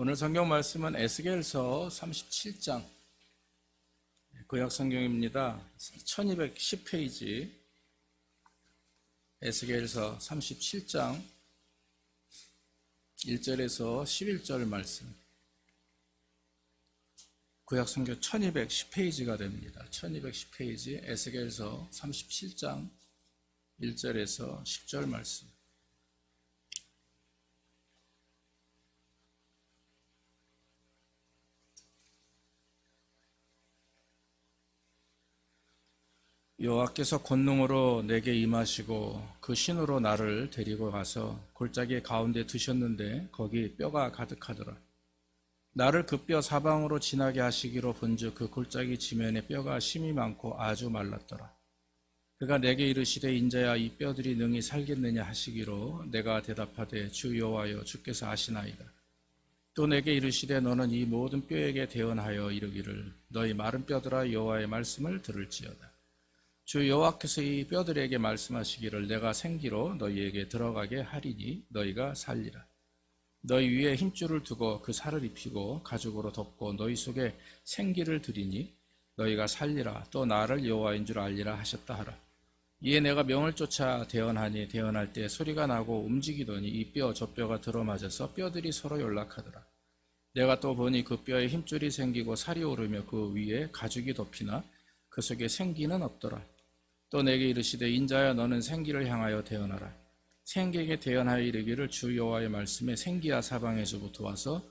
오늘 성경 말씀은 에스겔서 37장 구약 성경입니다. 1210페이지 에스겔서 37장 1절에서 11절 말씀. 구약 성경 1210페이지가 됩니다. 1210페이지 에스겔서 37장 1절에서 10절 말씀. 여호와께서 권능으로 내게 임하시고 그 신으로 나를 데리고 가서 골짜기 가운데 두셨는데 거기 뼈가 가득하더라. 나를 그 뼈 사방으로 지나게 하시기로 본즉 그 골짜기 지면에 뼈가 심이 많고 아주 말랐더라. 그가 내게 이르시되 인자야 이 뼈들이 능히 살겠느냐 하시기로 내가 대답하되 주 여호와여 주께서 아시나이다. 또 내게 이르시되 너는 이 모든 뼈에게 대언하여 이르기를 너희 마른 뼈들아 여호와의 말씀을 들을지어다. 주 여호와께서 이 뼈들에게 말씀하시기를 내가 생기로 너희에게 들어가게 하리니 너희가 살리라. 너희 위에 힘줄을 두고 그 살을 입히고 가죽으로 덮고 너희 속에 생기를 들이니 너희가 살리라. 또 나를 여호와인 줄 알리라 하셨다 하라. 이에 내가 명을 쫓아 대언하니 대언할 때 소리가 나고 움직이더니 이 뼈 저 뼈가 들어맞아서 뼈들이 서로 연락하더라. 내가 또 보니 그 뼈에 힘줄이 생기고 살이 오르며 그 위에 가죽이 덮이나 그 속에 생기는 없더라. 또 내게 이르시되 인자야 너는 생기를 향하여 대언하라. 생기에게 대언하여 이르기를 주 여호와의 말씀에 생기야 사방에서부터 와서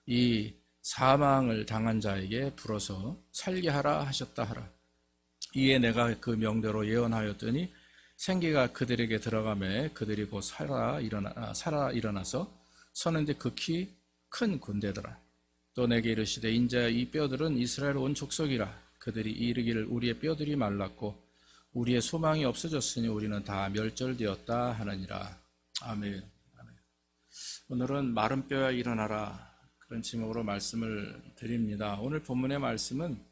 이 사망을 당한 자에게 불어서 살게 하라 하셨다 하라. 이에 내가 그 명대로 예언하였더니 생기가 그들에게 들어가매 그들이 곧 살아 일어나서 서는데 극히 큰 군대더라. 또 내게 이르시되 인자야 이 뼈들은 이스라엘 온 족속이라. 그들이 이르기를 우리의 뼈들이 말랐고 우리의 소망이 없어졌으니 우리는 다 멸절되었다 하느니라. 아멘. 오늘은 마른 뼈야 일어나라 그런 제목으로 말씀을 드립니다. 오늘 본문의 말씀은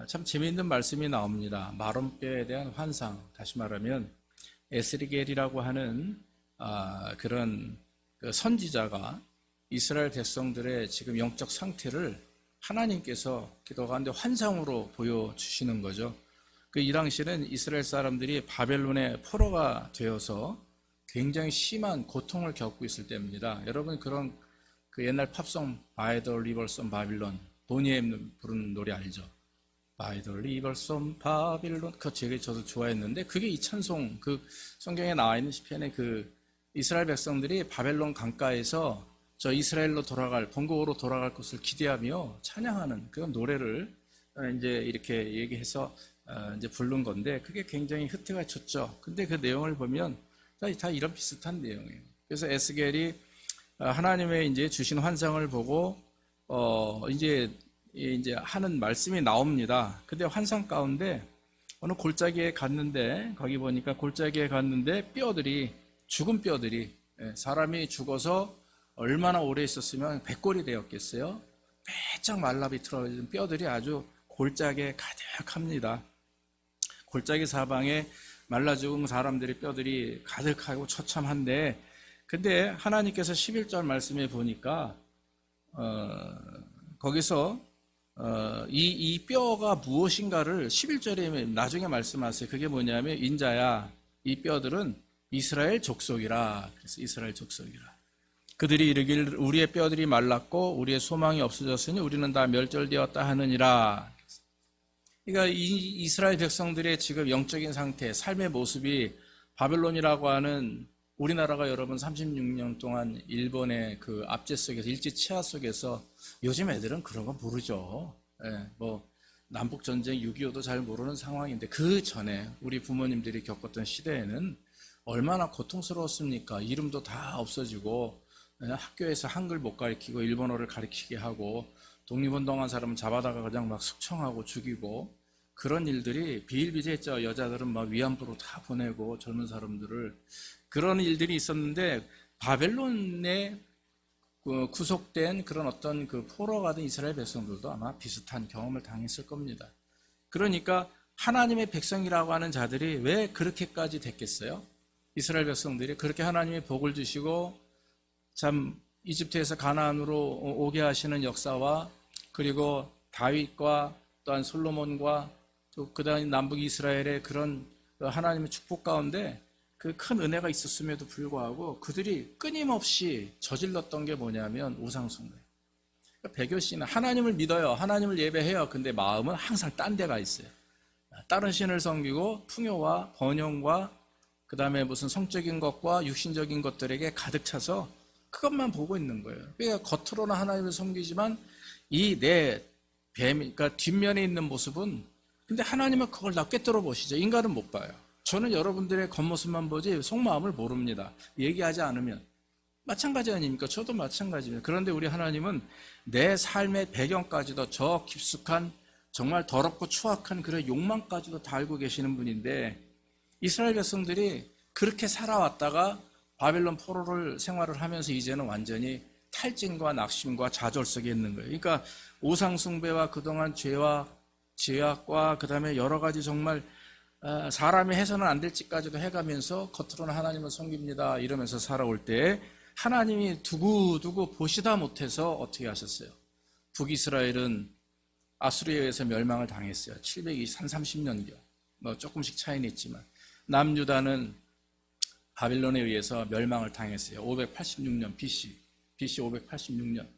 참 재미있는 말씀이 나옵니다. 마른 뼈에 대한 환상, 다시 말하면 에스겔이라고 하는 그런 선지자가 이스라엘 백성들의 지금 영적 상태를 하나님께서 기도 가운데 환상으로 보여주시는 거죠. 이 당시에는 이스라엘 사람들이 바벨론의 포로가 되어서 굉장히 심한 고통을 겪고 있을 때입니다. 여러분 그런 그 옛날 팝송 By the Rivers of Babylon, 보니엠 부르는 노래 알죠? By the Rivers of Babylon, 저도 좋아했는데 그게 이 찬송, 그 성경에 나와 있는 시편의 그 이스라엘 백성들이 바벨론 강가에서 저 이스라엘로 돌아갈, 본국으로 돌아갈 것을 기대하며 찬양하는 그런 노래를 이제 이렇게 얘기해서 이제 부른 건데 그게 굉장히 히트가 쳤죠. 근데 그 내용을 보면 다 이런 비슷한 내용이에요. 그래서 에스겔이 하나님의 이제 주신 환상을 보고 이제 하는 말씀이 나옵니다. 근데 환상 가운데 어느 골짜기에 갔는데 거기 보니까 골짜기에 갔는데 뼈들이 죽은 뼈들이 사람이 죽어서 얼마나 오래 있었으면 백골이 되었겠어요. 빼짝 말라 비틀어진 뼈들이 아주 골짜기에 가득합니다. 골짜기 사방에 말라 죽은 사람들의 뼈들이 가득하고 처참한데 근데 하나님께서 11절 말씀에 보니까 거기서 이 뼈가 무엇인가를 11절에 나중에 말씀하세요. 그게 뭐냐면 인자야 이 뼈들은 이스라엘 족속이라. 그래서 이스라엘 족속이라. 그들이 이르기를 우리의 뼈들이 말랐고 우리의 소망이 없어졌으니 우리는 다 멸절되었다 하느니라. 그러니까 이스라엘 백성들의 지금 영적인 상태, 삶의 모습이 바벨론이라고 하는 우리나라가 여러분 36년 동안 일본의 그 압제 속에서 일제 치하 속에서 요즘 애들은 그런 거 모르죠. 뭐 남북 전쟁 6.25도 잘 모르는 상황인데 그 전에 우리 부모님들이 겪었던 시대에는 얼마나 고통스러웠습니까? 이름도 다 없어지고 학교에서 한글 못 가르치고 일본어를 가르치게 하고 독립운동한 사람은 잡아다가 그냥 막 숙청하고 죽이고 그런 일들이 비일비재했죠. 여자들은 막 위안부로 다 보내고 젊은 사람들을 그런 일들이 있었는데 바벨론에 구속된 그런 어떤 그 포로가 된 이스라엘 백성들도 아마 비슷한 경험을 당했을 겁니다. 그러니까 하나님의 백성이라고 하는 자들이 왜 그렇게까지 됐겠어요? 이스라엘 백성들이 그렇게 하나님의 복을 주시고 참 이집트에서 가나안으로 오게 하시는 역사와 그리고 다윗과 또한 솔로몬과 또 그다음 남북 이스라엘의 그런 하나님의 축복 가운데 그 큰 은혜가 있었음에도 불구하고 그들이 끊임없이 저질렀던 게 뭐냐면 우상숭배. 그러니까 배교신은 하나님을 믿어요. 하나님을 예배해요. 근데 마음은 항상 딴 데가 있어요. 다른 신을 섬기고 풍요와 번영과 그 다음에 무슨 성적인 것과 육신적인 것들에게 가득 차서 그것만 보고 있는 거예요. 그러니까 겉으로는 하나님을 섬기지만 이 내 그러니까 뒷면에 있는 모습은 근데 하나님은 그걸 다 꿰뚫어 보시죠. 인간은 못 봐요. 저는 여러분들의 겉모습만 보지 속마음을 모릅니다. 얘기하지 않으면. 마찬가지 아닙니까? 저도 마찬가지입니다. 그런데 우리 하나님은 내 삶의 배경까지도 저 깊숙한 정말 더럽고 추악한 그런 욕망까지도 다 알고 계시는 분인데 이스라엘 백성들이 그렇게 살아왔다가 바벨론 포로를 생활을 하면서 이제는 완전히 탈진과 낙심과 좌절 속에 있는 거예요. 그러니까 우상숭배와 그동안 죄와 죄악과 그 다음에 여러 가지 정말 사람이 해서는 안 될 짓까지도 해가면서 겉으로는 하나님을 섬깁니다 이러면서 살아올 때 하나님이 두고두고 보시다 못해서 어떻게 하셨어요? 북이스라엘은 아수리에 의해서 멸망을 당했어요. 730년경. 뭐 조금씩 차이는 있지만 남유다는 바빌론에 의해서 멸망을 당했어요. 586년 BC 586년.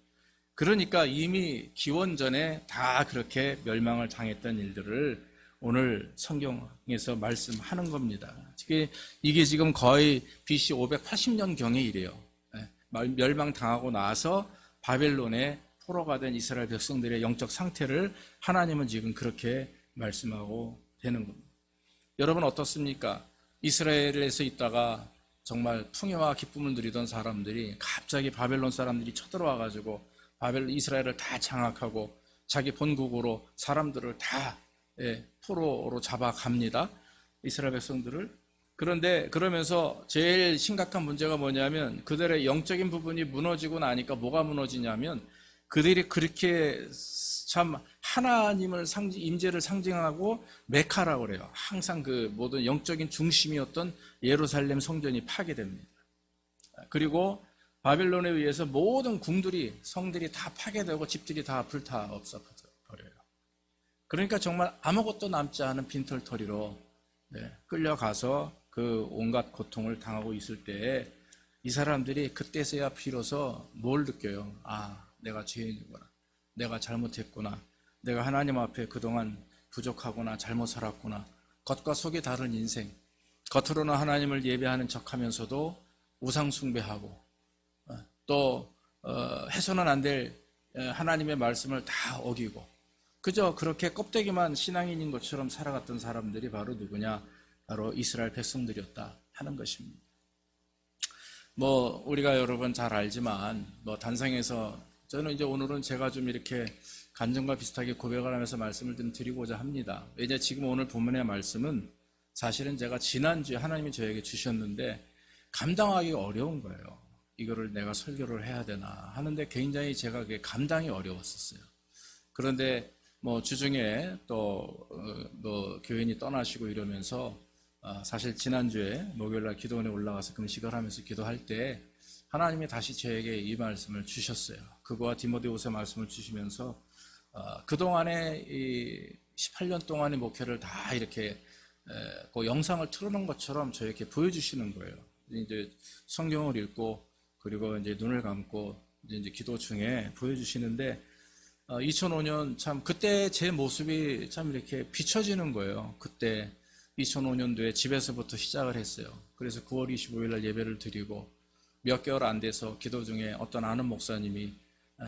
그러니까 이미 기원전에 다 그렇게 멸망을 당했던 일들을 오늘 성경에서 말씀하는 겁니다. 이게 지금 거의 BC 580년경의 일이에요. 멸망당하고 나서 바벨론에 포로가 된 이스라엘 백성들의 영적 상태를 하나님은 지금 그렇게 말씀하고 되는 겁니다. 여러분 어떻습니까? 이스라엘에서 있다가 정말 풍요와 기쁨을 누리던 사람들이 갑자기 바벨론 사람들이 쳐들어와가지고 이스라엘을 다 장악하고 자기 본국으로 사람들을 다 포로로 잡아갑니다. 이스라엘 백성들을. 그런데 그러면서 제일 심각한 문제가 뭐냐면 그들의 영적인 부분이 무너지고 나니까 뭐가 무너지냐면 그들이 그렇게 참 하나님을 임재를 상징하고 메카라고 그래요. 항상 그 모든 영적인 중심이었던 예루살렘 성전이 파괴됩니다. 그리고 바벨론에 의해서 모든 궁들이 성들이 다 파괴되고 집들이 다 불타 없어버려요. 그러니까 정말 아무것도 남지 않은 빈털터리로 끌려가서 그 온갖 고통을 당하고 있을 때 이 사람들이 그때서야 비로소 뭘 느껴요? 아, 내가 죄인이구나. 내가 잘못했구나. 내가 하나님 앞에 그동안 부족하구나. 잘못 살았구나. 겉과 속이 다른 인생. 겉으로는 하나님을 예배하는 척하면서도 우상숭배하고 또 해서는 안 될 하나님의 말씀을 다 어기고 그저 그렇게 껍데기만 신앙인인 것처럼 살아갔던 사람들이 바로 누구냐? 바로 이스라엘 백성들이었다 하는 것입니다. 뭐 우리가 여러분 잘 알지만 뭐 단상에서 저는 이제 오늘은 제가 좀 이렇게 간증과 비슷하게 고백을 하면서 말씀을 좀 드리고자 합니다. 왜냐 지금 오늘 본문의 말씀은 사실은 제가 지난주에 하나님이 저에게 주셨는데 감당하기 어려운 거예요. 이거를 내가 설교를 해야 되나 하는데 굉장히 제가 그게 감당이 어려웠었어요. 그런데 뭐 주중에 또 뭐 교인이 떠나시고 이러면서 사실 지난주에 목요일날 기도원에 올라가서 금식을 하면서 기도할 때 하나님이 다시 저에게 이 말씀을 주셨어요. 그거와 디모데후서 말씀을 주시면서 그동안에 이 18년 동안의 목회를 다 이렇게 그 영상을 틀어놓은 것처럼 저에게 보여주시는 거예요. 이제 성경을 읽고 그리고 이제 눈을 감고 이제 기도 중에 보여주시는데 2005년 참 그때 제 모습이 참 이렇게 비춰지는 거예요. 그때 2005년도에 집에서부터 시작을 했어요. 그래서 9월 25일 날 예배를 드리고 몇 개월 안 돼서 기도 중에 어떤 아는 목사님이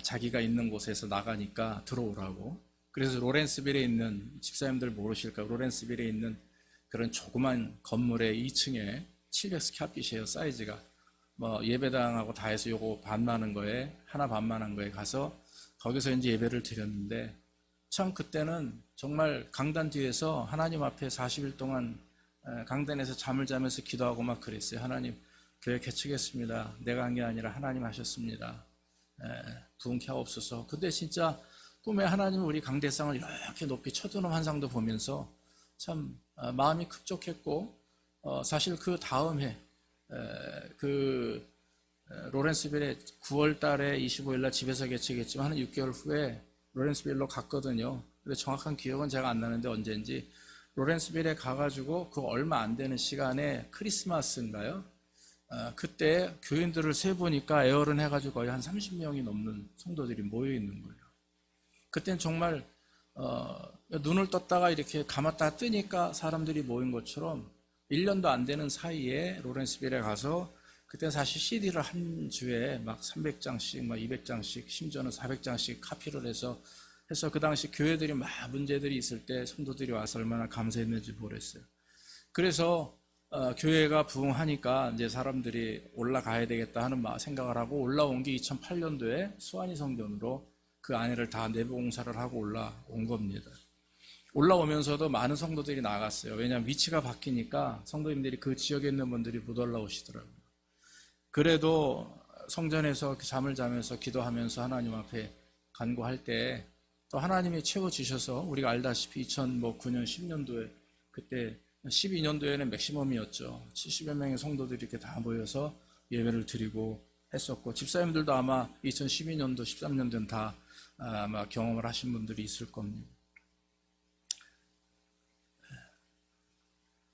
자기가 있는 곳에서 나가니까 들어오라고. 그래서 로렌스빌에 있는 집사님들 모르실까? 로렌스빌에 있는 그런 조그만 건물의 2층에 700스퀘어핏이에요. 사이즈가. 뭐 예배당하고 다 해서 요거 반만한 거에 하나 반만한 거에 가서 거기서 이제 예배를 드렸는데 참 그때는 정말 강단 뒤에서 하나님 앞에 40일 동안 강단에서 잠을 자면서 기도하고 막 그랬어요. 하나님 교회 개척했습니다. 내가 한 게 아니라 하나님 하셨습니다. 부흥케 하옵소서. 근데 진짜 꿈에 하나님이 우리 강대상을 이렇게 높이 쳐드는 환상도 보면서 참 마음이 급족했고 사실 그 다음 해 그 로렌스빌에 9월 달에 25일 날 집에서 개최했지만 한 6개월 후에 로렌스빌로 갔거든요. 근데 정확한 기억은 제가 안 나는데 언제인지 로렌스빌에 가가지고 그 얼마 안 되는 시간에 크리스마스인가요? 그때 교인들을 세보니까 에어른 해가지고 거의 한 30명이 넘는 성도들이 모여 있는 거예요. 그때는 정말 눈을 떴다가 이렇게 감았다 뜨니까 사람들이 모인 것처럼 1년도 안 되는 사이에 로렌스빌에 가서 그때 사실 CD를 한 주에 막 300장씩, 막 200장씩, 심지어는 400장씩 카피를 해서 그 당시 교회들이 막 문제들이 있을 때 성도들이 와서 얼마나 감사했는지 모르겠어요. 그래서 교회가 부흥하니까 이제 사람들이 올라가야 되겠다 하는 생각을 하고 올라온 게 2008년도에 수완이 성전으로 그 안에를 다 내부 공사를 하고 올라온 겁니다. 올라오면서도 많은 성도들이 나갔어요. 왜냐하면 위치가 바뀌니까 성도님들이 그 지역에 있는 분들이 못 올라오시더라고요. 그래도 성전에서 잠을 자면서 기도하면서 하나님 앞에 간구할 때 또 하나님이 채워주셔서 우리가 알다시피 2009년 10년도에 그때 12년도에는 맥시멈이었죠. 70여 명의 성도들이 이렇게 다 모여서 예배를 드리고 했었고 집사님들도 아마 2012년도 13년도는 다 아마 경험을 하신 분들이 있을 겁니다.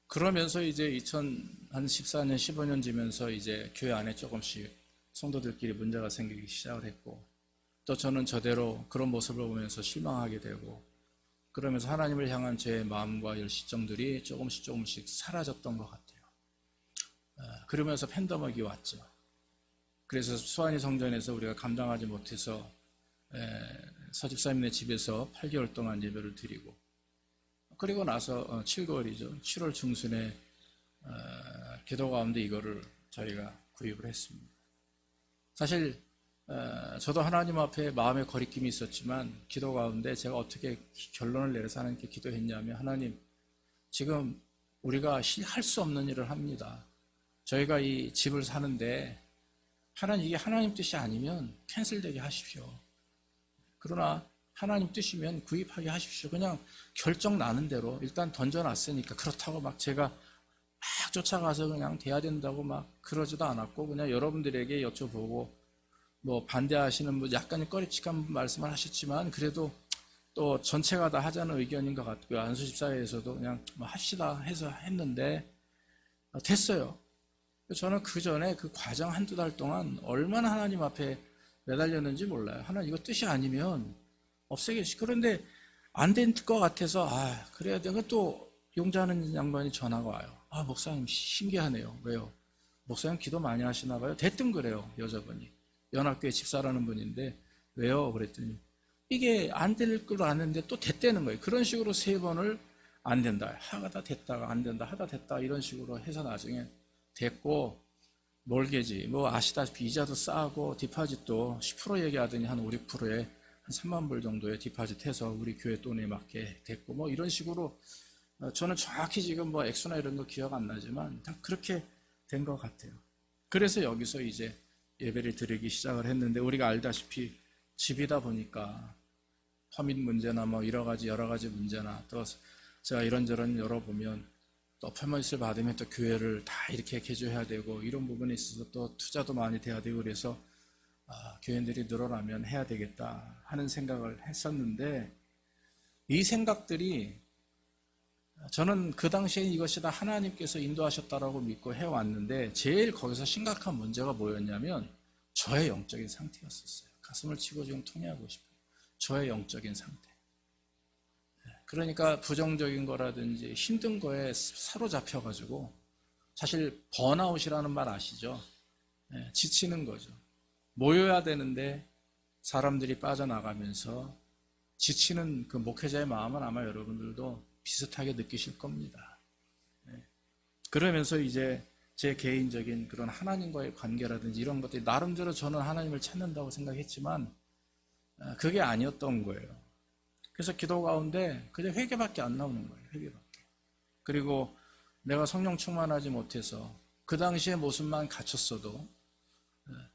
그러면서 이제 2014년 15년지면서 이제 교회 안에 조금씩 성도들끼리 문제가 생기기 시작을 했고 또 저는 저대로 그런 모습을 보면서 실망하게 되고 그러면서 하나님을 향한 제 마음과 열시정들이 조금씩 사라졌던 것 같아요. 그러면서 팬데믹이 왔죠. 그래서 수완이 성전에서 우리가 감당하지 못해서 서집사님네 집에서 8개월 동안 예배를 드리고 그리고 나서 7개월이죠. 7월 중순에 기도 가운데 이거를 저희가 구입을 했습니다. 사실 저도 하나님 앞에 마음의 거리낌이 있었지만 기도 가운데 제가 어떻게 결론을 내려서 하나님께 기도했냐면 하나님 지금 우리가 할 수 없는 일을 합니다. 저희가 이 집을 사는데 하나님 이게 하나님 뜻이 아니면 캔슬되게 하십시오. 그러나 하나님 뜻이면 구입하게 하십시오. 그냥 결정 나는 대로 일단 던져놨으니까 그렇다고 막 제가 막 쫓아가서 그냥 돼야 된다고 막 그러지도 않았고 그냥 여러분들에게 여쭤보고 뭐 반대하시는 분 약간 꺼리칙한 말씀을 하셨지만 그래도 또 전체가 다 하자는 의견인 것 같고요. 안수집사회에서도 그냥 뭐 합시다 해서 했는데 됐어요. 저는 그 전에 그 과정 한두 달 동안 얼마나 하나님 앞에 매달렸는지 몰라요. 하나님 이거 뜻이 아니면 없애게 시. 그런데 안 된 것 같아서 그래야 돼. 또 용자하는 양반이 전화가 와요. 목사님 신기하네요. 왜요? 목사님 기도 많이 하시나 봐요. 대뜸 그래요. 여자분이. 연합교회 집사라는 분인데 왜요? 그랬더니 이게 안 될 걸 아는데 또 됐다는 거예요. 그런 식으로 3번을 안 된다. 하다 됐다가 안 된다. 하다 됐다. 이런 식으로 해서 나중에 됐고 몰개지 뭐 아시다시피 이자도 싸고 디파짓도 10% 얘기하더니 한 5, 6%에 한 3만 불 정도의 디파짓 해서 우리 교회 돈에 맞게 됐고 뭐 이런 식으로 저는 정확히 지금 뭐 액수나 이런 거 기억 안 나지만 다 그렇게 된 것 같아요. 그래서 여기서 이제 예배를 드리기 시작을 했는데 우리가 알다시피 집이다 보니까 퍼밋 문제나 뭐 여러 가지 문제나 또 제가 이런저런 열어보면 또 퍼밋을 받으면 또 교회를 다 이렇게 개조해야 되고 이런 부분에 있어서 또 투자도 많이 돼야 되고 그래서 교인들이 늘어나면 해야 되겠다 하는 생각을 했었는데 이 생각들이 저는 그 당시에 이것이 다 하나님께서 인도하셨다라고 믿고 해왔는데 제일 거기서 심각한 문제가 뭐였냐면 저의 영적인 상태였었어요. 가슴을 치고 지금 통회하고 싶어요. 저의 영적인 상태. 그러니까 부정적인 거라든지 힘든 거에 사로잡혀가지고 사실 번아웃이라는 말 아시죠? 지치는 거죠. 모여야 되는데 사람들이 빠져나가면서 지치는 그 목회자의 마음은 아마 여러분들도 비슷하게 느끼실 겁니다. 그러면서 이제 제 개인적인 그런 하나님과의 관계라든지 이런 것들이 나름대로 저는 하나님을 찾는다고 생각했지만 그게 아니었던 거예요. 그래서 기도 가운데 그냥 회개밖에 안 나오는 거예요. 회개밖에. 그리고 내가 성령 충만하지 못해서 그 당시의 모습만 갖췄어도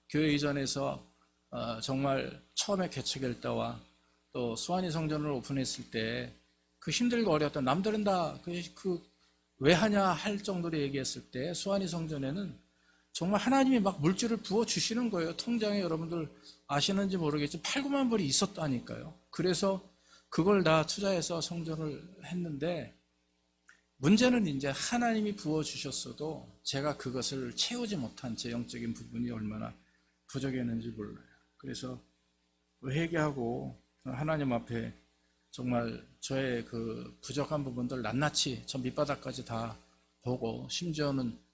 교회 이전에서 정말 처음에 개척할 때와 또 수완이 성전을 오픈했을 때 그 힘들고 어려웠던 남들은 다 왜 하냐 할 정도로 얘기했을 때 수완이 성전에는 정말 하나님이 막 물질을 부어주시는 거예요. 통장에 여러분들 아시는지 모르겠지만 8, 9만 불이 있었다니까요. 그래서 그걸 다 투자해서 성전을 했는데 문제는 이제 하나님이 부어주셨어도 제가 그것을 채우지 못한 제 영적인 부분이 얼마나 부족했는지 몰라요. 그래서 회개하고 하나님 앞에 정말 저의 그 부족한 부분들 낱낱이 저 밑바닥까지 다 보고 심지어는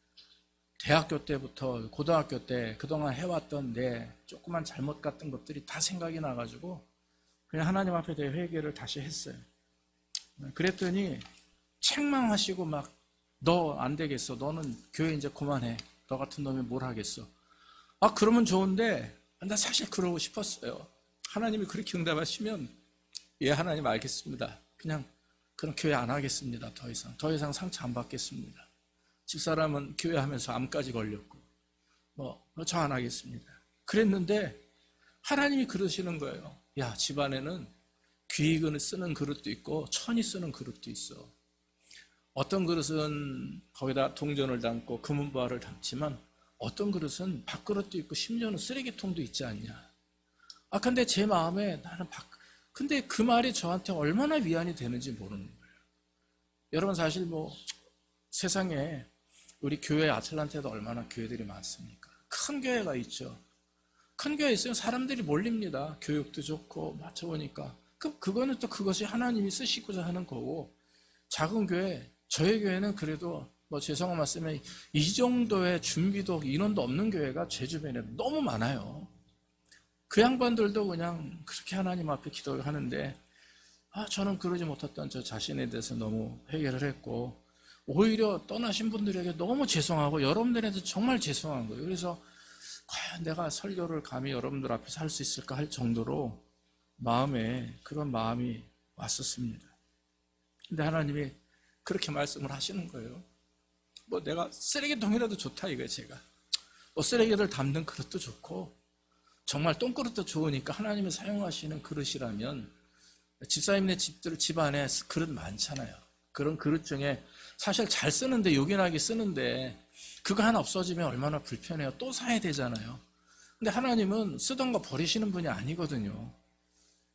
대학교 때부터 고등학교 때 그동안 해왔던 내 조그만 잘못 같은 것들이 다 생각이 나가지고 그냥 하나님 앞에 대해 회개를 다시 했어요. 그랬더니 책망하시고 막 너 안 되겠어. 너는 교회 이제 그만해. 너 같은 놈이 뭘 하겠어. 아 그러면 좋은데 나 사실 그러고 싶었어요. 하나님이 그렇게 응답하시면 예 하나님 알겠습니다. 그냥 그럼 교회 안 하겠습니다. 더 이상 상처 안 받겠습니다. 집사람은 교회 하면서 암까지 걸렸고 저 안 하겠습니다. 그랬는데 하나님이 그러시는 거예요. 야 집안에는 귀익을 쓰는 그릇도 있고 천이 쓰는 그릇도 있어. 어떤 그릇은 거기다 동전을 담고 금은보화를 담지만 어떤 그릇은 밥그릇도 있고 심지어는 쓰레기통도 있지 않냐. 아 근데 제 마음에 나는 근데 그 말이 저한테 얼마나 위안이 되는지 모르는 거예요. 여러분 사실 세상에 우리 교회 아틀란타에도 얼마나 교회들이 많습니까? 큰 교회가 있죠. 큰 교회 있으면 사람들이 몰립니다. 교육도 좋고 맞춰보니까 그거는 또 그것이 하나님이 쓰시고자 하는 거고 작은 교회 저희 교회는 그래도 죄송한 말씀에 이 정도의 준비도 인원도 없는 교회가 제 주변에 너무 많아요. 그 양반들도 그냥 그렇게 하나님 앞에 기도를 하는데 저는 그러지 못했던 저 자신에 대해서 너무 회개를 했고 오히려 떠나신 분들에게 너무 죄송하고 여러분들한테 정말 죄송한 거예요. 그래서 과연 내가 설교를 감히 여러분들 앞에서 할 수 있을까 할 정도로 마음에 그런 마음이 왔었습니다. 근데 하나님이 그렇게 말씀을 하시는 거예요. 내가 쓰레기통이라도 좋다 이거예요. 제가 쓰레기를 담는 그릇도 좋고 정말 똥그릇도 좋으니까 하나님이 사용하시는 그릇이라면 집사님네 집 안에 그릇 많잖아요. 그런 그릇 중에 사실 잘 쓰는데 요긴하게 쓰는데 그거 하나 없어지면 얼마나 불편해요. 또 사야 되잖아요. 근데 하나님은 쓰던 거 버리시는 분이 아니거든요.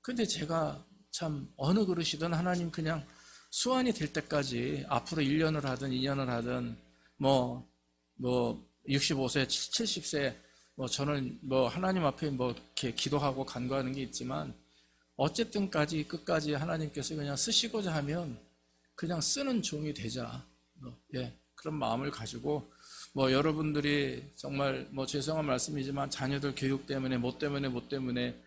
근데 제가 참 어느 그릇이든 하나님 그냥 수완이 될 때까지 앞으로 1년을 하든 2년을 하든 65세, 70세 저는 하나님 앞에 이렇게 기도하고 간구하는 게 있지만 어쨌든까지 끝까지 하나님께서 그냥 쓰시고자 하면 그냥 쓰는 종이 되자. 그런 마음을 가지고 여러분들이 정말 죄송한 말씀이지만 자녀들 교육 때문에 뭐 때문에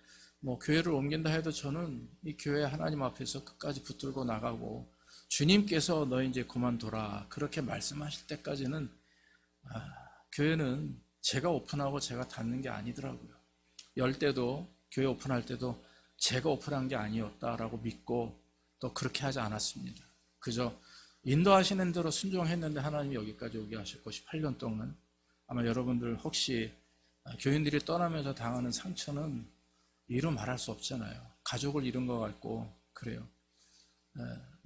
교회를 옮긴다 해도 저는 이 교회 하나님 앞에서 끝까지 붙들고 나가고 주님께서 너 이제 그만둬라 그렇게 말씀하실 때까지는 교회는 제가 오픈하고 제가 닫는 게 아니더라고요. 열 때도 교회 오픈할 때도 제가 오픈한 게 아니었다라고 믿고 또 그렇게 하지 않았습니다. 그저 인도하시는 대로 순종했는데 하나님이 여기까지 오게 하셨고 18년 동안 아마 여러분들 혹시 교인들이 떠나면서 당하는 상처는 이루 말할 수 없잖아요. 가족을 잃은 것 같고 그래요.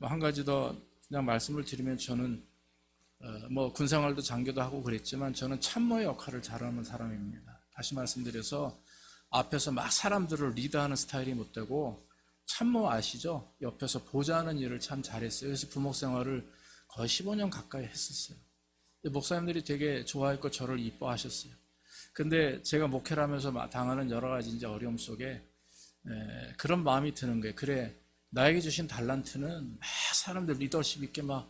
한 가지 더 그냥 말씀을 드리면 저는 군생활도 장교도 하고 그랬지만 저는 참모의 역할을 잘하는 사람입니다. 다시 말씀드려서 앞에서 막 사람들을 리드하는 스타일이 못 되고 참모 아시죠? 옆에서 보좌하는 일을 참 잘했어요. 그래서 부목생활을 거의 15년 가까이 했었어요. 목사님들이 되게 좋아했고 저를 이뻐하셨어요. 근데 제가 목회를 하면서 당하는 여러 가지 이제 어려움 속에 그런 마음이 드는 거예요. 그래, 나에게 주신 달란트는 막 사람들 리더십 있게 막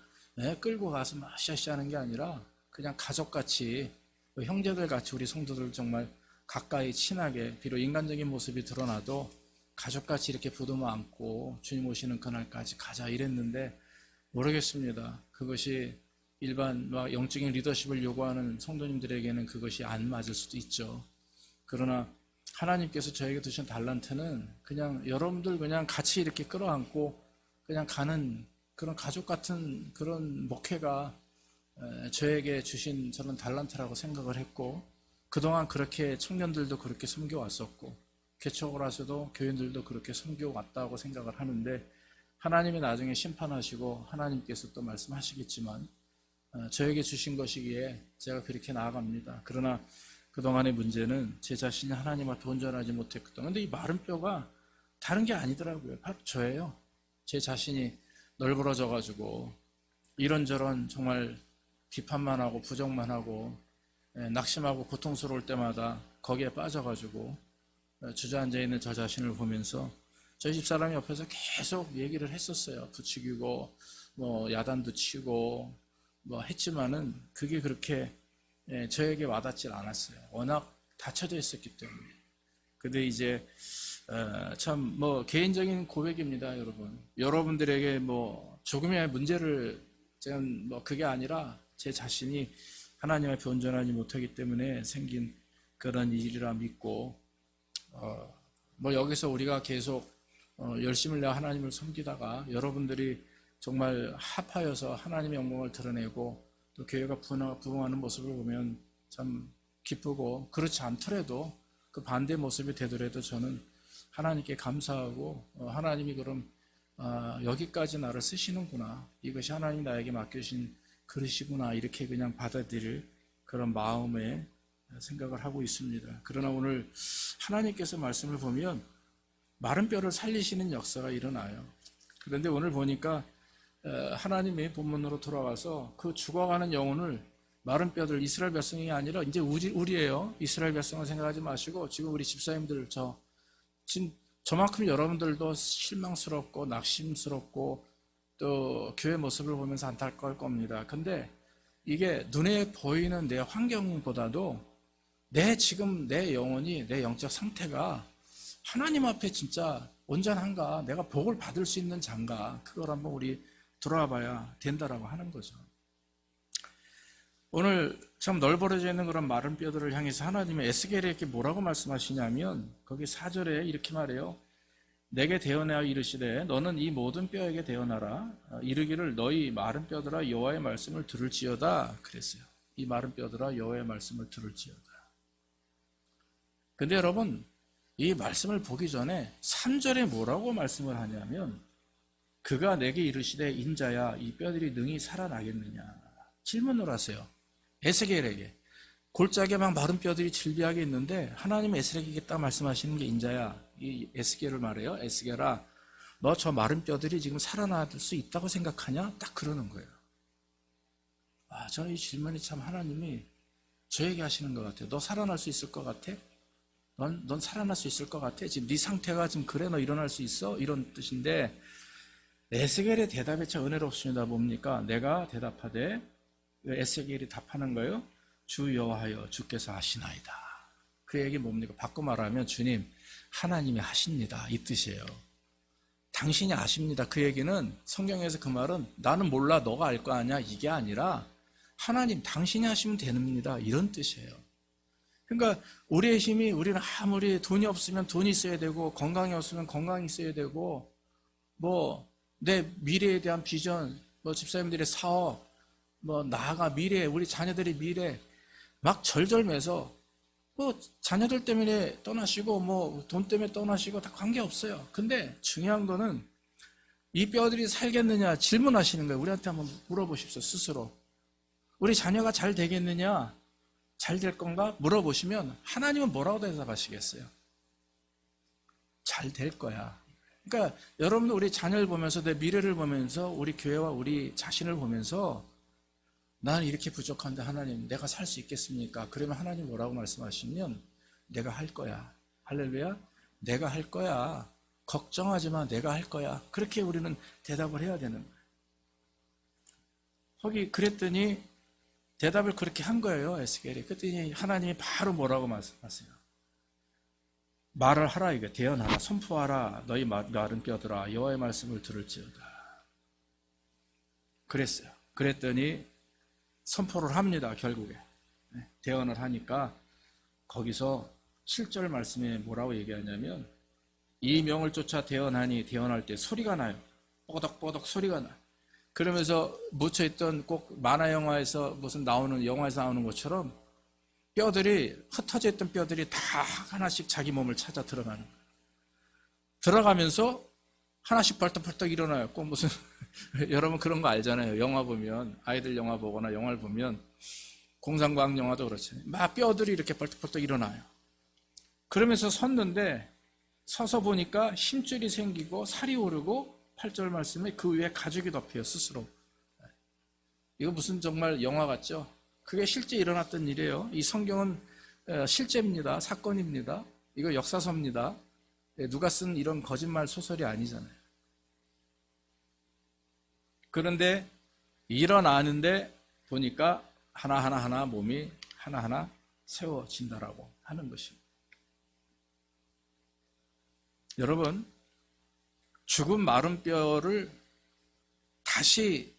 끌고 가서 막 샤샤 하는 게 아니라 그냥 가족같이 형제들같이 우리 성도들 정말 가까이 친하게 비록 인간적인 모습이 드러나도 가족같이 이렇게 부둥어 안고 주님 오시는 그날까지 가자 이랬는데 모르겠습니다. 그것이 일반 영적인 리더십을 요구하는 성도님들에게는 그것이 안 맞을 수도 있죠. 그러나 하나님께서 저에게 주신 달란트는 그냥 여러분들 그냥 같이 이렇게 끌어안고 그냥 가는 그런 가족 같은 그런 목회가 저에게 주신 저는 달란트라고 생각을 했고 그동안 그렇게 청년들도 그렇게 섬겨왔었고 개척을 하셔도 교인들도 그렇게 섬겨왔다고 생각을 하는데 하나님이 나중에 심판하시고 하나님께서 또 말씀하시겠지만 저에게 주신 것이기에 제가 그렇게 나아갑니다. 그러나 그동안의 문제는 제 자신이 하나님 앞에 온전하지 못했거든요. 그런데 이 마른 뼈가 다른 게 아니더라고요. 바로 저예요. 제 자신이 널브러져가지고 이런저런 정말 비판만 하고 부정만 하고 낙심하고 고통스러울 때마다 거기에 빠져가지고 주저앉아 있는 저 자신을 보면서 저희 집사람이 옆에서 계속 얘기를 했었어요. 부추기고 뭐 야단도 치고 뭐 했지만은 그게 그렇게 저에게 와닿질 않았어요. 워낙 닫혀져 있었기 때문에. 근데 이제 참 뭐 개인적인 고백입니다, 여러분. 여러분들에게 뭐 조금의 문제를 제가 뭐 그게 아니라 제 자신이 하나님 앞에 온전하지 못하기 때문에 생긴 그런 일이라 믿고 뭐 여기서 우리가 계속 열심을 내어 하나님을 섬기다가 여러분들이 정말 합하여서 하나님의 영광을 드러내고 또 교회가 부흥하는 모습을 보면 참 기쁘고, 그렇지 않더라도 그 반대 모습이 되더라도 저는 하나님께 감사하고 하나님이 그럼 여기까지 나를 쓰시는구나, 이것이 하나님이 나에게 맡겨주신 그릇이구나, 이렇게 그냥 받아들일 그런 마음에 생각을 하고 있습니다. 그러나 오늘 하나님께서 말씀을 보면 마른 뼈를 살리시는 역사가 일어나요. 그런데 오늘 보니까 하나님의 본문으로 돌아와서 그 죽어가는 영혼을, 마른 뼈들, 이스라엘 백성이 아니라 이제 우리예요. 이스라엘 백성을 생각하지 마시고 지금 우리 집사님들, 지금 저만큼 여러분들도 실망스럽고 낙심스럽고 또 교회 모습을 보면서 안타까울 겁니다. 근데 이게 눈에 보이는 내 환경보다도 지금 내 영혼이, 내 영적 상태가 하나님 앞에 진짜 온전한가, 내가 복을 받을 수 있는 자인가, 그걸 한번 우리 돌아와 봐야 된다라고 하는 거죠. 오늘 참 널브러져 있는 그런 마른 뼈들을 향해서 하나님의 에스겔에게 뭐라고 말씀하시냐면 거기 4절에 이렇게 말해요. 내게 대언하여 이르시되 너는 이 모든 뼈에게 대언하라. 이르기를 너희 마른 뼈들아 여호와의 말씀을 들을지어다 그랬어요. 이 마른 뼈들아 여호와의 말씀을 들을지어다. 근데 여러분, 이 말씀을 보기 전에 3절에 뭐라고 말씀을 하냐면 그가 내게 이르시되 인자야 이 뼈들이 능히 살아나겠느냐 질문을 하세요. 에스겔에게. 골짜기에 막 마른 뼈들이 질비하게 있는데 하나님 에스겔에게 딱 말씀하시는 게 인자야, 이 에스겔을 말해요. 에스겔아, 너 저 마른 뼈들이 지금 살아날 수 있다고 생각하냐? 딱 그러는 거예요. 저는 이 질문이 참 하나님이 저에게 하시는 것 같아요. 너 살아날 수 있을 것 같아? 넌 살아날 수 있을 것 같아? 지금 네 상태가 지금 그래, 너 일어날 수 있어? 이런 뜻인데 에스겔의 대답이 참 은혜롭습니다. 뭡니까? 내가 대답하되, 에스겔이 답하는 거예요. 주 여호와여 주께서 하시나이다. 그 얘기 뭡니까? 바꿔 말하면 주님, 하나님이 하십니다, 이 뜻이에요. 당신이 아십니다. 그 얘기는 성경에서 그 말은 나는 몰라 너가 알 거 아니야 이게 아니라 하나님 당신이 하시면 됩니다, 이런 뜻이에요. 그러니까 우리의 힘이, 우리는 아무리 돈이 없으면 돈이 있어야 되고 건강이 없으면 건강이 있어야 되고 뭐 내 미래에 대한 비전, 뭐 집사님들의 사업, 뭐 나아가 미래, 우리 자녀들의 미래 막 절절매서 뭐 자녀들 때문에 떠나시고 뭐 돈 때문에 떠나시고 다 관계없어요. 근데 중요한 거는 이 뼈들이 살겠느냐 질문하시는 거예요. 우리한테 한번 물어보십시오, 스스로. 우리 자녀가 잘 되겠느냐, 잘 될 건가 물어보시면 하나님은 뭐라고 대답하시겠어요? 잘 될 거야. 그러니까 여러분도 우리 자녀를 보면서, 내 미래를 보면서, 우리 교회와 우리 자신을 보면서 나는 이렇게 부족한데 하나님 내가 살 수 있겠습니까? 그러면 하나님 뭐라고 말씀하시면 내가 할 거야. 할렐루야. 내가 할 거야. 걱정하지 마, 내가 할 거야. 그렇게 우리는 대답을 해야 되는 거예요. 거기 그랬더니 대답을 그렇게 한 거예요, 에스겔이. 그랬더니 하나님이 바로 뭐라고 말씀하세요? 말을 하라, 이거 대언하라, 선포하라, 너희 마른 뼈들아 여호와의 말씀을 들을지어다. 그랬어요. 그랬더니 선포를 합니다. 결국에 대언을 하니까 거기서 7절 말씀에 뭐라고 얘기하냐면 이 명을 쫓아 대언하니, 대언할 때 소리가 나요. 뽀덕뽀덕 소리가 나요. 그러면서 묻혀있던, 꼭 만화 영화에서 무슨 영화에서 나오는 것처럼 뼈들이, 흩어져 있던 뼈들이 다 하나씩 자기 몸을 찾아 들어가는 거예요. 들어가면서 하나씩 벌떡벌떡 일어나요. 꼭 무슨 여러분 그런 거 알잖아요. 영화 보면, 아이들 영화 보거나 영화를 보면, 공상과학 영화도 그렇죠. 막 뼈들이 이렇게 벌떡벌떡 일어나요. 그러면서 섰는데 서서 보니까 힘줄이 생기고 살이 오르고 8절 말씀에 그 위에 가죽이 덮여요. 스스로. 이거 무슨 정말 영화 같죠? 그게 실제 일어났던 일이에요. 이 성경은 실제입니다. 사건입니다. 이거 역사서입니다. 누가 쓴 이런 거짓말 소설이 아니잖아요. 그런데 일어나는데 보니까 하나하나 몸이 하나하나 세워진다라고 하는 것입니다. 여러분, 죽은 마른 뼈를 다시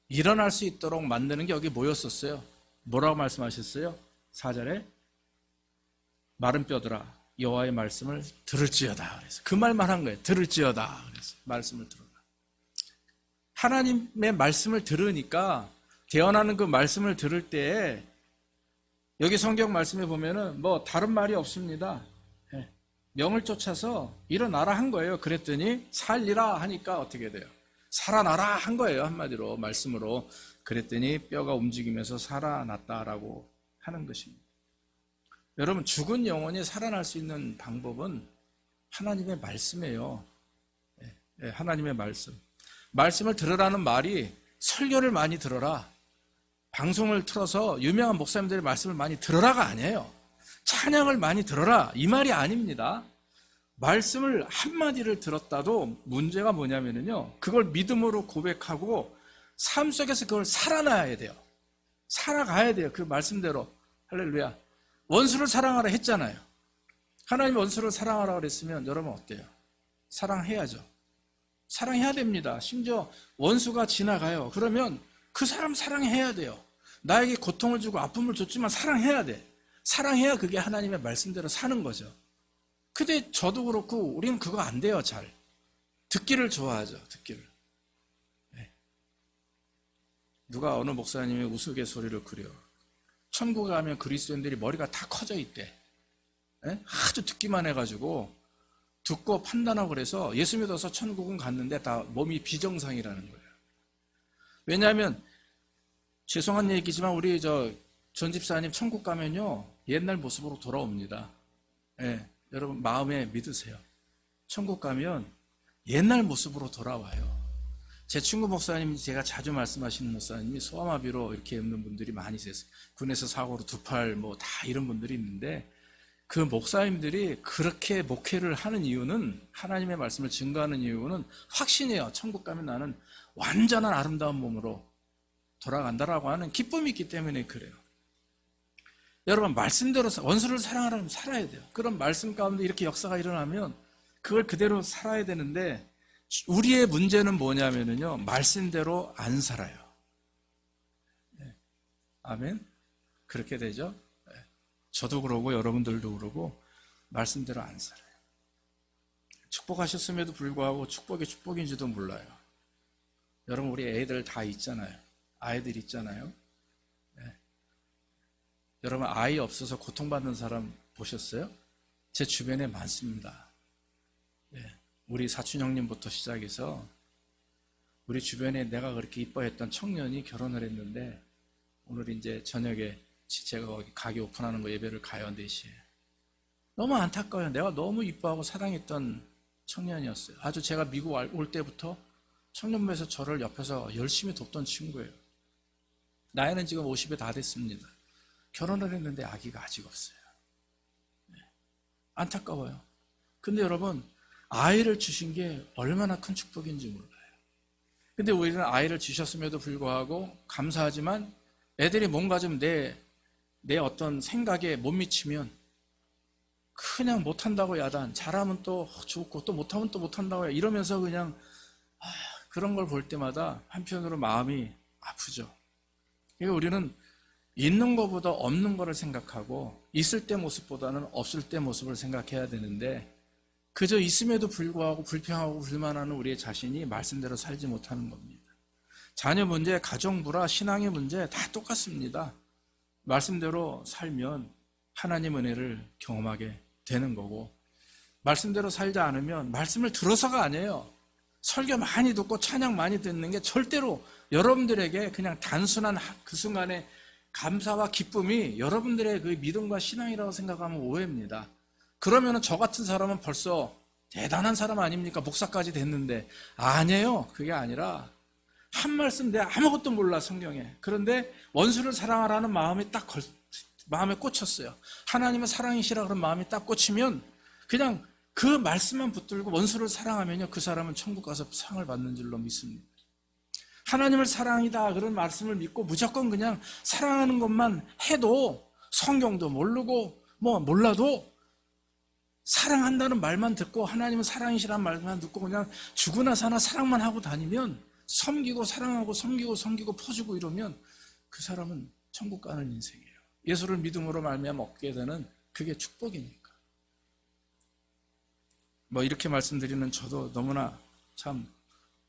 일어날 수 있도록 만드는 게 여기 뭐였었어요? 뭐라고 말씀하셨어요? 4절에 마른 뼈들아 여호와의 말씀을 들을지어다. 그래서 그 말만 한 거예요. 들을지어다. 그래서 말씀을 들어라. 하나님의 말씀을 들으니까 대언하는 그 말씀을 들을 때 여기 성경 말씀에 보면은 뭐 다른 말이 없습니다. 명을 쫓아서 일어나라 한 거예요. 그랬더니 살리라 하니까 어떻게 돼요? 살아나라 한 거예요. 한마디로 말씀으로. 그랬더니 뼈가 움직이면서 살아났다라고 하는 것입니다. 여러분, 죽은 영혼이 살아날 수 있는 방법은 하나님의 말씀이에요. 하나님의 말씀. 말씀을 들으라는 말이 설교를 많이 들어라, 방송을 틀어서 유명한 목사님들의 말씀을 많이 들어라가 아니에요. 찬양을 많이 들어라, 이 말이 아닙니다. 말씀을 한마디를 들었다도 문제가 뭐냐면요, 그걸 믿음으로 고백하고 삶 속에서 그걸 살아나야 돼요. 살아가야 돼요. 그 말씀대로. 할렐루야. 원수를 사랑하라 했잖아요. 하나님 원수를 사랑하라 그랬으면 여러분 어때요? 사랑해야죠. 사랑해야 됩니다. 심지어 원수가 지나가요. 그러면 그 사람 사랑해야 돼요. 나에게 고통을 주고 아픔을 줬지만 사랑해야 돼. 사랑해야 그게 하나님의 말씀대로 사는 거죠. 근데 저도 그렇고 우리는 그거 안 돼요. 잘 듣기를 좋아하죠. 듣기를. 누가 어느 목사님이 우스갯소리를 그려. 천국에 가면 그리스도인들이 머리가 다 커져 있대. 아주 듣기만 해가지고 듣고 판단하고 그래서 예수 믿어서 천국은 갔는데 다 몸이 비정상이라는 거예요. 왜냐하면 죄송한 얘기지만 우리 전 집사님 천국 가면요 옛날 모습으로 돌아옵니다. 여러분 마음에 믿으세요. 천국 가면 옛날 모습으로 돌아와요. 제 친구 목사님이 제가 자주 말씀하시는 목사님이 소아마비로 이렇게 없는 분들이 많이 있어요. 군에서 사고로 두 팔 뭐 다 이런 분들이 있는데 그 목사님들이 그렇게 목회를 하는 이유는 하나님의 말씀을 증거하는 이유는 확신이에요. 천국 가면 나는 완전한 아름다운 몸으로 돌아간다라고 하는 기쁨이 있기 때문에 그래요. 여러분 말씀대로 원수를 사랑하라면 살아야 돼요. 그런 말씀 가운데 이렇게 역사가 일어나면 그걸 그대로 살아야 되는데 우리의 문제는 뭐냐면요 말씀대로 안 살아요. 아멘. 그렇게 되죠. 저도 그러고 여러분들도 그러고 말씀대로 안 살아요. 축복하셨음에도 불구하고 축복이 축복인지도 몰라요. 여러분 우리 애들 다 있잖아요. 아이들 있잖아요. 여러분 아이 없어서 고통받는 사람 보셨어요? 제 주변에 많습니다. 우리 사촌 형님부터 시작해서 우리 주변에 내가 그렇게 이뻐했던 청년이 결혼을 했는데 오늘 이제 저녁에 제가 거기 가게 오픈하는 거 예배를 가요. 4시에. 너무 안타까워요. 내가 너무 이뻐하고 사랑했던 청년이었어요. 아주 제가 미국 올 때부터 청년부에서 저를 옆에서 열심히 돕던 친구예요. 나이는 지금 50에 다 됐습니다. 결혼을 했는데 아기가 아직 없어요. 안타까워요. 근데 여러분 아이를 주신 게 얼마나 큰 축복인지 몰라요. 근데 우리는 아이를 주셨음에도 불구하고 감사하지만 애들이 뭔가 좀 내 어떤 생각에 못 미치면 그냥 못한다고 야단, 잘하면 또 좋고 또 못하면 또 못한다고 이러면서 그냥 그런 걸 볼 때마다 한편으로 마음이 아프죠. 그러니까 우리는 있는 것보다 없는 것을 생각하고 있을 때 모습보다는 없을 때 모습을 생각해야 되는데 그저 있음에도 불구하고 불평하고 불만하는 우리의 자신이 말씀대로 살지 못하는 겁니다. 자녀 문제, 가정 불화, 신앙의 문제 다 똑같습니다. 말씀대로 살면 하나님 은혜를 경험하게 되는 거고 말씀대로 살지 않으면 말씀을 들어서가 아니에요. 설교 많이 듣고 찬양 많이 듣는 게 절대로 여러분들에게 그냥 단순한 그 순간의 감사와 기쁨이 여러분들의 그 믿음과 신앙이라고 생각하면 오해입니다. 그러면 저 같은 사람은 벌써 대단한 사람 아닙니까? 목사까지 됐는데. 아니에요. 그게 아니라 한 말씀 내가 아무것도 몰라 성경에. 그런데 원수를 사랑하라는 마음이 딱 마음에 꽂혔어요. 하나님은 사랑이시라 그런 마음이 딱 꽂히면 그냥 그 말씀만 붙들고 원수를 사랑하면요, 그 사람은 천국 가서 상을 받는 줄로 믿습니다. 하나님을 사랑이다 그런 말씀을 믿고 무조건 그냥 사랑하는 것만 해도 성경도 모르고 뭐 몰라도 사랑한다는 말만 듣고 하나님은 사랑이시라는 말만 듣고 그냥 죽으나 사나 사랑만 하고 다니면, 섬기고 사랑하고 섬기고 퍼주고 이러면 그 사람은 천국 가는 인생이에요. 예수를 믿음으로 말미암아 얻게 되는 그게 축복이니까. 뭐 이렇게 말씀드리는 저도 너무나 참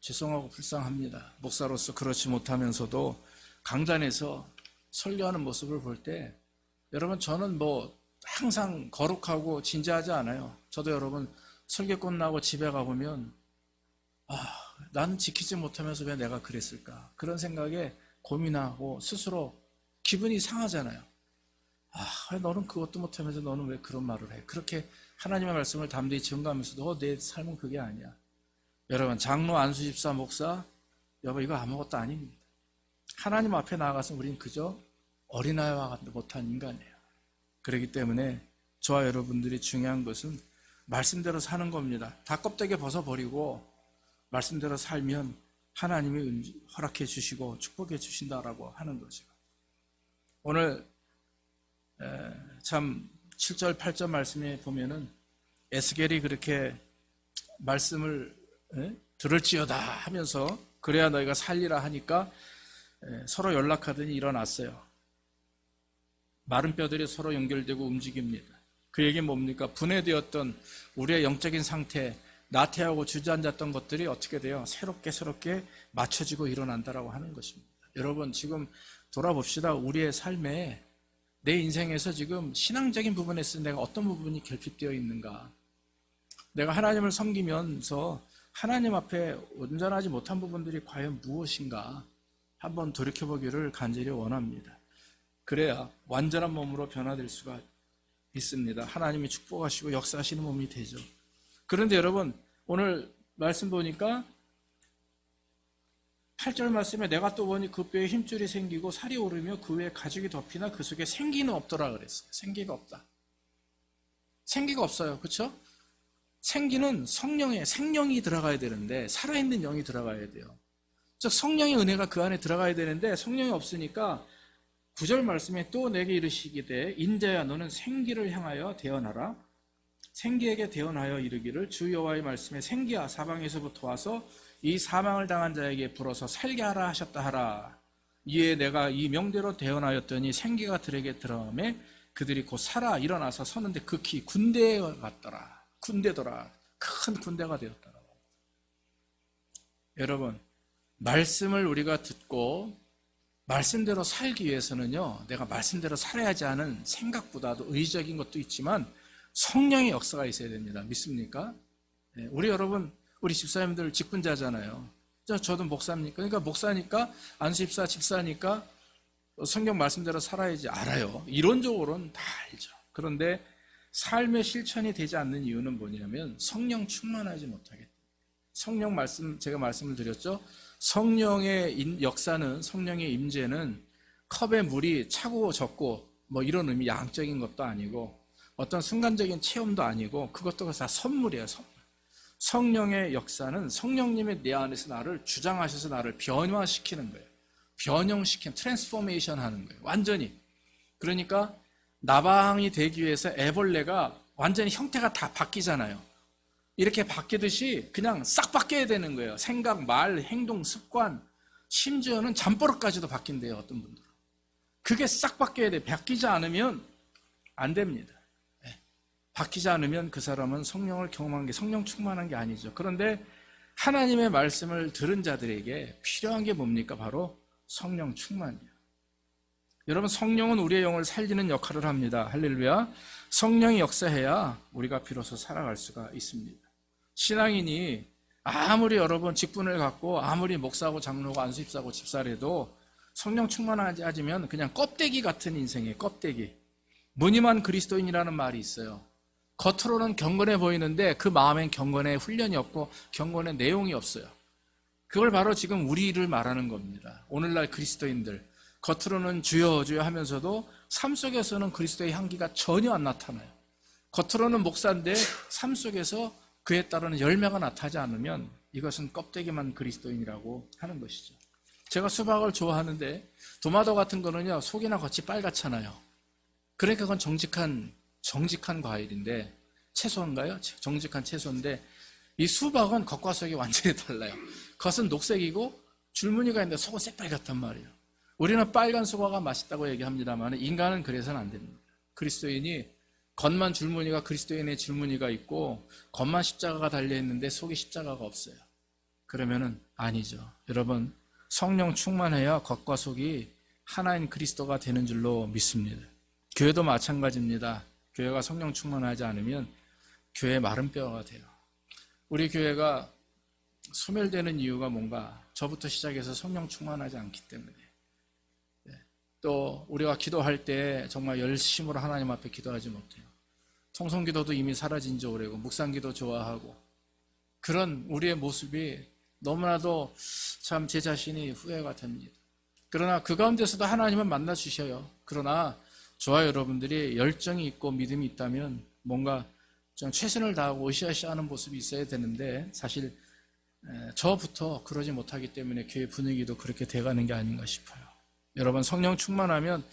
죄송하고 불쌍합니다. 목사로서 그렇지 못하면서도 강단에서 설교하는 모습을 볼 때, 여러분 저는 뭐 항상 거룩하고 진지하지 않아요. 저도 여러분 설교 끝나고 집에 가보면 나는 지키지 못하면서 왜 내가 그랬을까, 그런 생각에 고민하고 스스로 기분이 상하잖아요. 너는 그것도 못하면서 너는 왜 그런 말을 해. 그렇게 하나님의 말씀을 담대히 증거하면서도 내 삶은 그게 아니야. 여러분 장로, 안수집사, 목사, 여러분 이거 아무것도 아닙니다. 하나님 앞에 나아가서 우리는 그저 어린아이와 못한 인간이에요. 그렇기 때문에 저와 여러분들이 중요한 것은 말씀대로 사는 겁니다. 다 껍데기 벗어버리고 말씀대로 살면 하나님이 허락해 주시고 축복해 주신다라고 하는 거죠. 오늘 참 7절 8절 말씀에 보면은 에스겔이 그렇게 말씀을 들을지어다 하면서 그래야 너희가 살리라 하니까 서로 연락하더니 일어났어요. 마른 뼈들이 서로 연결되고 움직입니다. 그 얘기는 뭡니까? 분해되었던 우리의 영적인 상태, 나태하고 주저앉았던 것들이 어떻게 돼요? 새롭게 맞춰지고 일어난다라고 하는 것입니다. 여러분 지금 돌아봅시다. 우리의 삶에, 내 인생에서 지금 신앙적인 부분에서 내가 어떤 부분이 결핍되어 있는가? 내가 하나님을 섬기면서 하나님 앞에 온전하지 못한 부분들이 과연 무엇인가? 한번 돌이켜보기를 간절히 원합니다. 그래야 완전한 몸으로 변화될 수가 있습니다. 하나님이 축복하시고 역사하시는 몸이 되죠. 그런데 여러분 오늘 말씀 보니까 8절 말씀에 내가 또 보니 그 뼈에 힘줄이 생기고 살이 오르며 그 위에 가죽이 덮이나 그 속에 생기는 없더라 그랬어요. 생기가 없다. 생기가 없어요. 그렇죠? 생기는 성령의 생명이 들어가야 되는데 살아있는 영이 들어가야 돼요. 즉 성령의 은혜가 그 안에 들어가야 되는데 성령이 없으니까 9절 말씀에 또 내게 이르시기되 인자야 너는 생기를 향하여 대언하라. 생기에게 대언하여 이르기를 주 여호와의 말씀에 생기야 사방에서부터 와서 이 사망을 당한 자에게 불어서 살게 하라 하셨다 하라. 이에 내가 이 명대로 대언하였더니 생기가 들에게 들어오매 그들이 곧 살아 일어나서 서는데 극히 군대에 갔더라. 군대더라. 큰 군대가 되었더라. 여러분 말씀을 우리가 듣고 말씀대로 살기 위해서는요, 내가 말씀대로 살아야지 하는 생각보다도 의적인 것도 있지만 성령의 역사가 있어야 됩니다. 믿습니까? 우리 여러분, 우리 집사님들 직분자잖아요. 저도 목사입니까? 그러니까 목사니까, 안수집사, 집사니까 성경 말씀대로 살아야지 알아요. 이론적으로는 다 알죠. 그런데 삶의 실천이 되지 않는 이유는 뭐냐면 성령 충만하지 못하기 때문에. 성령 말씀, 제가 말씀을 드렸죠. 성령의 역사는, 성령의 임재는 컵에 물이 차고 적고 뭐 이런 의미, 양적인 것도 아니고 어떤 순간적인 체험도 아니고 그것도 다 선물이에요. 선물. 성령의 역사는 성령님의 내 안에서 나를 주장하셔서 나를 변화시키는 거예요. 변형시키는, 트랜스포메이션 하는 거예요. 완전히. 그러니까 나방이 되기 위해서 애벌레가 완전히 형태가 다 바뀌잖아요. 이렇게 바뀌듯이 그냥 싹 바뀌어야 되는 거예요. 생각, 말, 행동, 습관, 심지어는 잠버릇까지도 바뀐대요. 어떤 분들은. 그게 싹 바뀌어야 돼요. 바뀌지 않으면 안 됩니다. 바뀌지 않으면 그 사람은 성령을 경험한 게, 성령 충만한 게 아니죠. 그런데 하나님의 말씀을 들은 자들에게 필요한 게 뭡니까? 바로 성령 충만이에요. 여러분 성령은 우리의 영을 살리는 역할을 합니다. 할렐루야. 성령이 역사해야 우리가 비로소 살아갈 수가 있습니다. 신앙인이 아무리 여러분 직분을 갖고 아무리 목사고 장로고 안수집사고 집사래도 성령 충만하지 않으면 그냥 껍데기 같은 인생이에요. 껍데기. 무늬만 그리스도인이라는 말이 있어요. 겉으로는 경건해 보이는데 그 마음엔 경건의 훈련이 없고 경건의 내용이 없어요. 그걸 바로 지금 우리를 말하는 겁니다. 오늘날 그리스도인들 겉으로는 주여 주여 하면서도 삶 속에서는 그리스도의 향기가 전혀 안 나타나요. 겉으로는 목사인데 삶 속에서 그에 따르는 열매가 나타나지 않으면 이것은 껍데기만 그리스도인이라고 하는 것이죠. 제가 수박을 좋아하는데 도마도 같은 거는요 속이나 겉이 빨갛잖아요. 그러니까 그건 정직한 과일인데 채소인가요? 정직한 채소인데 이 수박은 겉과 속이 완전히 달라요. 겉은 녹색이고 줄무늬가 있는데 속은 새빨갛단 말이에요. 우리는 빨간 수박가 맛있다고 얘기합니다만 인간은 그래서는 안 됩니다. 그리스도인이 겉만 줄무늬가 그리스도인의 줄무늬가 있고 겉만 십자가가 달려있는데 속에 십자가가 없어요. 그러면은 아니죠. 여러분 성령 충만해야 겉과 속이 하나인 그리스도가 되는 줄로 믿습니다. 교회도 마찬가지입니다. 교회가 성령 충만하지 않으면 교회 마른 뼈가 돼요. 우리 교회가 소멸되는 이유가 뭔가 저부터 시작해서 성령 충만하지 않기 때문에 또 우리가 기도할 때 정말 열심으로 하나님 앞에 기도하지 못해요. 통성기도도 이미 사라진 지 오래고 묵상기도 좋아하고 그런 우리의 모습이 너무나도 참 제 자신이 후회가 됩니다. 그러나 그 가운데서도 하나님은 만나주셔요. 그러나 저와 여러분들이 열정이 있고 믿음이 있다면 뭔가 좀 최선을 다하고 으쌰으쌰하는 모습이 있어야 되는데 사실 저부터 그러지 못하기 때문에 교회 분위기도 그렇게 돼가는 게 아닌가 싶어요. 여러분 성령 충만하면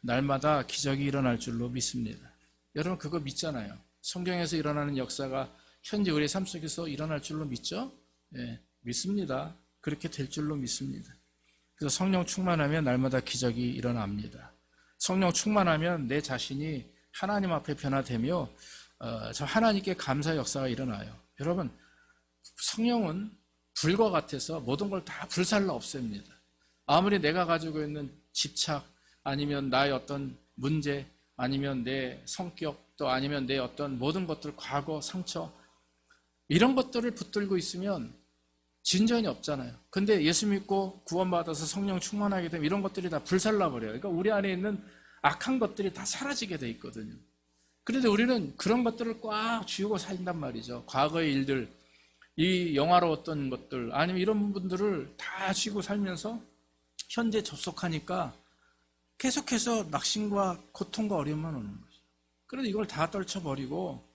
날마다 기적이 일어날 줄로 믿습니다. 여러분 그거 믿잖아요. 성경에서 일어나는 역사가 현재 우리의 삶 속에서 일어날 줄로 믿죠? 네, 믿습니다. 그렇게 될 줄로 믿습니다. 그래서 성령 충만하면 날마다 기적이 일어납니다. 성령 충만하면 내 자신이 하나님 앞에 변화되며 저 하나님께 감사의 역사가 일어나요. 여러분 성령은 불과 같아서 모든 걸 다 불살라 없앱니다. 아무리 내가 가지고 있는 집착 아니면 나의 어떤 문제 아니면 내 성격 또 아니면 내 어떤 모든 것들 과거 상처 이런 것들을 붙들고 있으면 진전이 없잖아요. 근데 예수 믿고 구원받아서 성령 충만하게 되면 이런 것들이 다 불살라버려요. 그러니까 우리 안에 있는 악한 것들이 다 사라지게 돼 있거든요. 그런데 우리는 그런 것들을 꽉 쥐고 살린단 말이죠. 과거의 일들, 이 영화로웠던 것들 아니면 이런 부분들을 다 쥐고 살면서 현재 접속하니까 계속해서 낙심과 고통과 어려움만 오는 거죠. 그런데 이걸 다 떨쳐버리고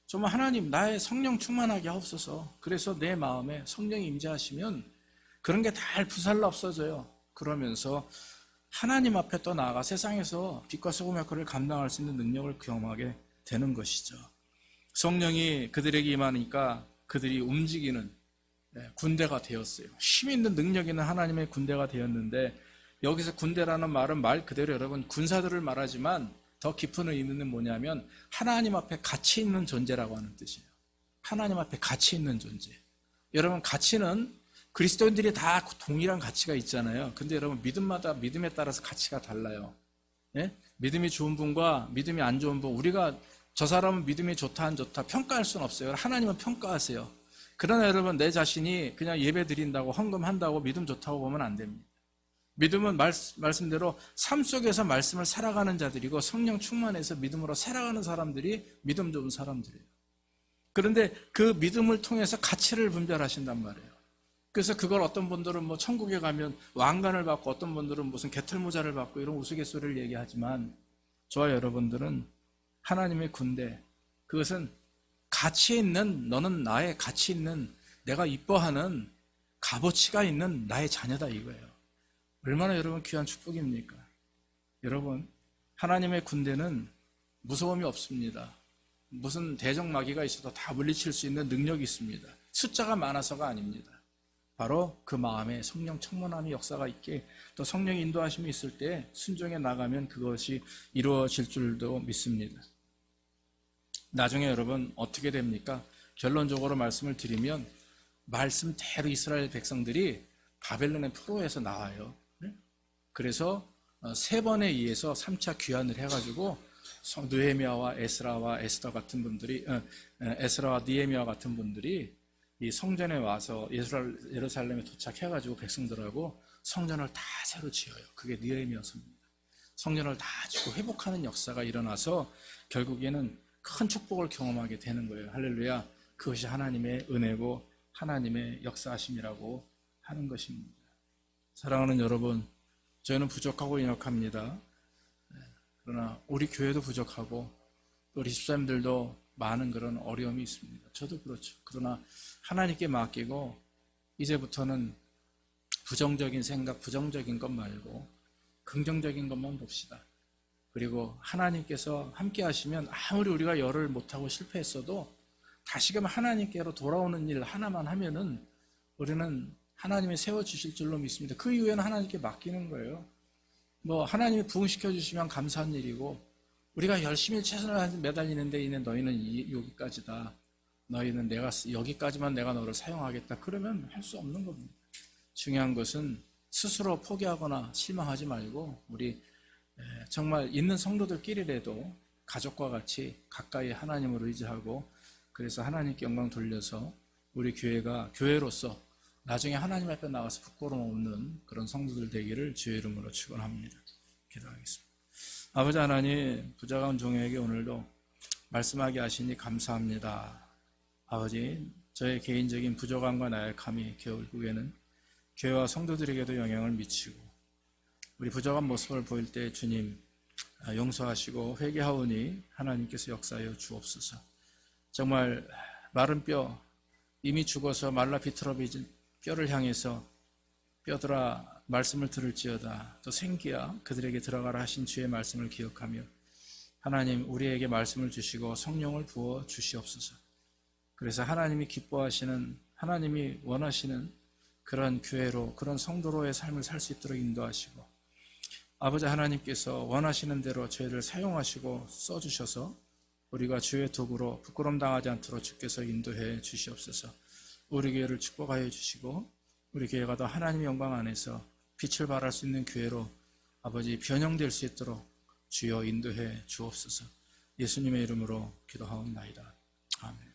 정말 하나님 나의 성령 충만하게 하옵소서. 그래서 내 마음에 성령이 임재하시면 그런 게 다 부살라 없어져요. 그러면서 하나님 앞에 또 나아가 세상에서 빛과 소금 역할을 감당할 수 있는 능력을 경험하게 되는 것이죠. 성령이 그들에게 임하니까 그들이 움직이는 군대가 되었어요. 힘 있는 능력 있는 하나님의 군대가 되었는데 여기서 군대라는 말은 말 그대로 여러분 군사들을 말하지만 더 깊은 의미는 뭐냐면 하나님 앞에 가치 있는 존재라고 하는 뜻이에요. 하나님 앞에 가치 있는 존재. 여러분 가치는 그리스도인들이 다 동일한 가치가 있잖아요. 근데 여러분 믿음마다 믿음에 따라서 가치가 달라요. 예? 믿음이 좋은 분과 믿음이 안 좋은 분 우리가 저 사람은 믿음이 좋다 안 좋다 평가할 수는 없어요. 하나님은 평가하세요. 그러나 여러분 내 자신이 그냥 예배 드린다고 헌금한다고 믿음 좋다고 보면 안 됩니다. 믿음은 말씀대로 삶 속에서 말씀을 살아가는 자들이고 성령 충만해서 믿음으로 살아가는 사람들이 믿음 좋은 사람들이에요. 그런데 그 믿음을 통해서 가치를 분별하신단 말이에요. 그래서 그걸 어떤 분들은 뭐 천국에 가면 왕관을 받고 어떤 분들은 무슨 개털모자를 받고 이런 우스갯소리를 얘기하지만 저와 여러분들은 하나님의 군대 그것은 가치 있는 너는 나의 가치 있는 내가 이뻐하는 값어치가 있는 나의 자녀다 이거예요. 얼마나 여러분 귀한 축복입니까? 여러분 하나님의 군대는 무서움이 없습니다. 무슨 대적마귀가 있어도 다 물리칠 수 있는 능력이 있습니다. 숫자가 많아서가 아닙니다. 바로 그 마음에 성령 충만함의 역사가 있게 또 성령의 인도하심이 있을 때 순종해 나가면 그것이 이루어질 줄도 믿습니다. 나중에 여러분 어떻게 됩니까? 결론적으로 말씀을 드리면 말씀대로 이스라엘 백성들이 바벨론의 포로에서 나와요. 그래서 3번에 의해서 3차 귀환을 해가지고 느헤미야와 에스라와 에스더 같은 분들이 에스라와 느헤미야 같은 분들이 이 성전에 와서 예루살렘에 도착해가지고 백성들하고 성전을 다 새로 지어요. 그게 느헤미야서입니다. 성전을 다 짓고 회복하는 역사가 일어나서 결국에는 큰 축복을 경험하게 되는 거예요. 할렐루야. 그것이 하나님의 은혜고 하나님의 역사하심이라고 하는 것입니다. 사랑하는 여러분, 저희는 부족하고 연약합니다. 그러나 우리 교회도 부족하고 우리 집사님들도 많은 그런 어려움이 있습니다. 저도 그렇죠. 그러나 하나님께 맡기고 이제부터는 부정적인 생각, 부정적인 것 말고 긍정적인 것만 봅시다. 그리고 하나님께서 함께 하시면 아무리 우리가 열을 못하고 실패했어도 다시금 하나님께로 돌아오는 일 하나만 하면은 우리는 하나님이 세워주실 줄로 믿습니다. 그 이후에는 하나님께 맡기는 거예요. 하나님이 부흥시켜 주시면 감사한 일이고, 우리가 열심히 최선을 매달리는데 이제 너희는 여기까지다. 너희는 여기까지만 내가 너를 사용하겠다. 그러면 할 수 없는 겁니다. 중요한 것은 스스로 포기하거나 실망하지 말고 우리 정말 있는 성도들끼리라도 가족과 같이 가까이 하나님을 의지하고, 그래서 하나님께 영광 돌려서 우리 교회가 교회로서 나중에 하나님 앞에 나가서 부끄러움 없는 그런 성도들 되기를 주의 이름으로 축원합니다. 기도하겠습니다. 아버지 하나님, 부족한 종에게 오늘도 말씀하게 하시니 감사합니다. 아버지, 저의 개인적인 부족함과 나약함이 결국에는 교회와 성도들에게도 영향을 미치고, 우리 부족한 모습을 보일 때 주님 용서하시고 회개하오니 하나님께서 역사하여 주옵소서. 정말 마른 뼈, 이미 죽어서 말라 비틀어진 뼈를 향해서 뼈들아 말씀을 들을지어다, 또 생기야 그들에게 들어가라 하신 주의 말씀을 기억하며 하나님, 우리에게 말씀을 주시고 성령을 부어 주시옵소서. 그래서 하나님이 기뻐하시는, 하나님이 원하시는 그런 교회로, 그런 성도로의 삶을 살 수 있도록 인도하시고, 아버지 하나님께서 원하시는 대로 저희를 사용하시고 써주셔서 우리가 주의 도구로 부끄럼 당하지 않도록 주께서 인도해 주시옵소서. 우리 교회를 축복하여 주시고 우리 교회가 더 하나님의 영광 안에서 빛을 발할 수 있는 교회로 아버지 변형될 수 있도록 주여 인도해 주옵소서. 예수님의 이름으로 기도하옵나이다. 아멘.